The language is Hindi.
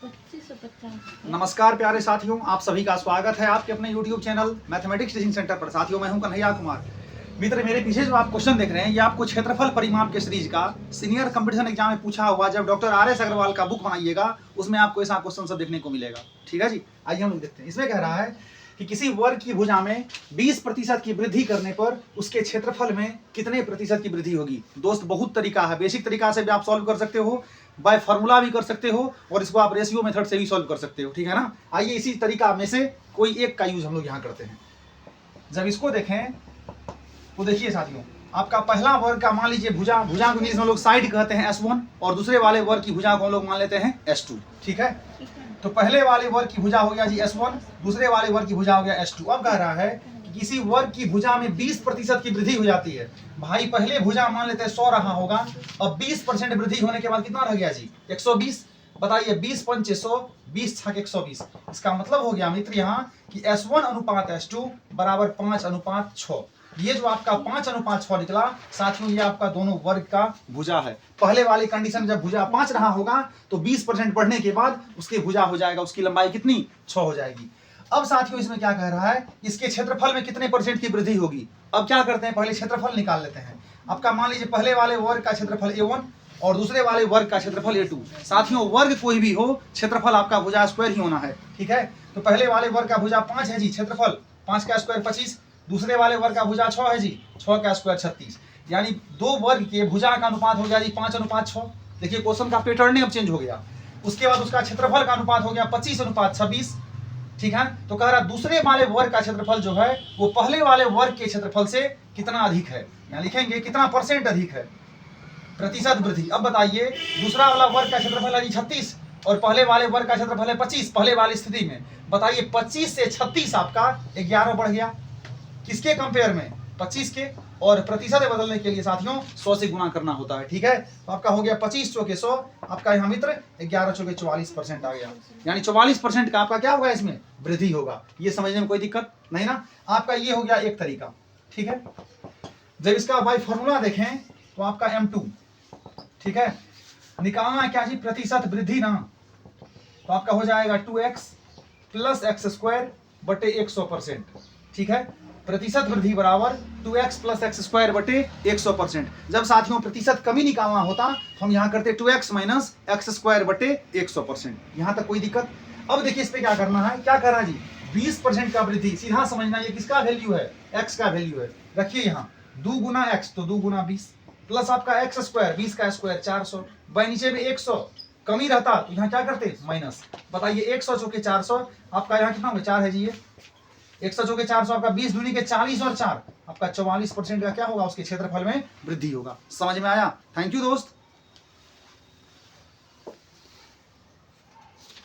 2550। नमस्कार प्यारे साथियों, आप सभी का स्वागत है आपके अपने YouTube channel mathematics teaching centre पर। साथियों, मैं हूं कन्हैया कुमार। मित्र, मेरे पीछे जो आप क्वेश्चन देख रहे हैं, ये आपको क्षेत्रफल परिमाप के सीरीज का सीनियर कंपटीशन एग्जाम में पूछा हुआ जब डॉक्टर RS अग्रवाल का बुक बनाइएगा, उसमें आपको ऐसा क्वेश्चन सब देखने को मिलेगा। ठीक है जी, आइए हम लोग देखते हैं। इसमें कह रहा है कि किसी वर्ग की भुजा में 20% की वृद्धि करने पर उसके क्षेत्रफल में कितने प्रतिशत की वृद्धि होगी। दोस्त, बहुत तरीका है। बेसिक तरीका से भी आप सॉल्व कर सकते हो, बाय फार्मूला भी कर सकते हो, और इसको आप रेशियो मेथड से भी सॉल्व कर सकते हो। ठीक है ना। आइए इसी तरीका में से कोई एक का यूज हम लोग यहाँ करते हैं। जब इसको देखें तो देखिए साथियों, आपका पहला वर्ग का मान लीजिए भुजा को इंग्लिश में लोग साइड कहते हैं S1, और दूसरे वाले वर्ग की भुजा को हम लोग मान लेते हैं S2। ठीक है, तो पहले वाले वर्ग की भुजा हो गया जी S1, दूसरे वाले वर्ग की भुजा हो गया S2। अब कह रहा है कि किसी वर्ग की भुजा में 20% की वृद्धि हो जाती है। भाई पहले भुजा मान लेते हैं 100 रहा होगा, अब 20% वृद्धि होने के बाद कितना रह गया जी? 120। बताइए, 20 पंचे 100, 20 छक 120। इसका मतलब हो गया मित्र यहाँ कि S1 अनुपात S2 बराबर 5:6। ये जो आपका 5:6 निकला साथियों, ये आपका दोनों वर्ग का भुजा है। पहले वाली कंडीशन जब भुजा 5 रहा होगा तो 20% बढ़ने के बाद उसकी भुजा हो जाएगा, उसकी लंबाई कितनी? 6 हो जाएगी। अब साथियों इसमें क्या कह रहा है, इसके क्षेत्रफल में कितने % की वृद्धि होगी। अब क्या करते हैं, पहले क्षेत्रफल निकाल लेते हैं। आपका मान लीजिए पहले वाले वर्ग का क्षेत्रफल A1 और दूसरे वाले वर्ग का क्षेत्रफल A2। साथियों, वर्ग कोई भी हो, क्षेत्रफल आपका भुजा स्क्वायर ही होना है। ठीक है, तो पहले वाले वर्ग का भुजा 5 है जी, क्षेत्रफल 5 का स्क्वायर 25। दूसरे वाले वर्ग का भुजा 6 है जी, 6 का स्क्वायर 36। यानी दो वर्ग के भुजा का अनुपात हो गया जी 5:6। देखिए क्वेश्चन का पैटर्न अब चेंज हो गया। उसके बाद उसका क्षेत्रफल का अनुपात हो गया 25:26। ठीक है, तो कह रहा दूसरे वाले वर्ग का क्षेत्रफल जो है वो पहले वाले वर्ग के क्षेत्रफल से कितना अधिक है। यहाँ लिखेंगे कितना % अधिक है, प्रतिशत वृद्धि। अब बताइए, दूसरा वाला वर्ग का क्षेत्रफल है 36 और पहले वाले वर्ग का क्षेत्रफल है 25। पहले वाली स्थिति में बताइए 25 से 36 आपका 11 बढ़ गया। किसके कंपेयर में? 25 के। और प्रतिशत बदलने के लिए साथियों 100 से गुना करना होता है। ठीक है, तो आपका हो गया 25 चौके 100, आपका यहाँ मित्र 11 चौके 44% आ गया। यानी 44% का आपका क्या होगा, इसमें वृद्धि होगा। ये समझने में कोई दिक्कत नहीं ना। आपका ये हो गया एक तरीका। ठीक है, जब इसका बाई फॉर्मूला देखें तो आपका M2, ठीक है, निकालना क्या जी? प्रतिशत वृद्धि ना। तो आपका हो जाएगा 2x प्लस x² बटे 100%। ठीक है, प्रतिशत वृद्धि बराबर 2x प्लस x² बटे 100%। जब साथियों प्रतिशत कमी निकालना होता तो हम यहाँ करते 2x माइनस x² बटे 100%। यहाँ तक कोई दिक्कत? अब देखिए इस पे क्या करना है, क्या करना है जी? 20% का वृद्धि सीधा समझना, ये किसका वैल्यू है? x का वैल्यू है। रखिए यहाँ 2 गुना x तो 2 गुना 20 प्लस आपका x², 20 का स्क्वायर 400, बाई नीचे में 100 कमी रहता तो यहाँ क्या करते? माइनस। बताइए 100 चौके 400, आपका यहाँ कितना होगा? 4 है जी। ये 100 चौके 400 आपका 20 दूनी के 40 और 4 आपका 44% का क्या होगा? उसके क्षेत्रफल में वृद्धि होगा। समझ में आया? थैंक यू दोस्त।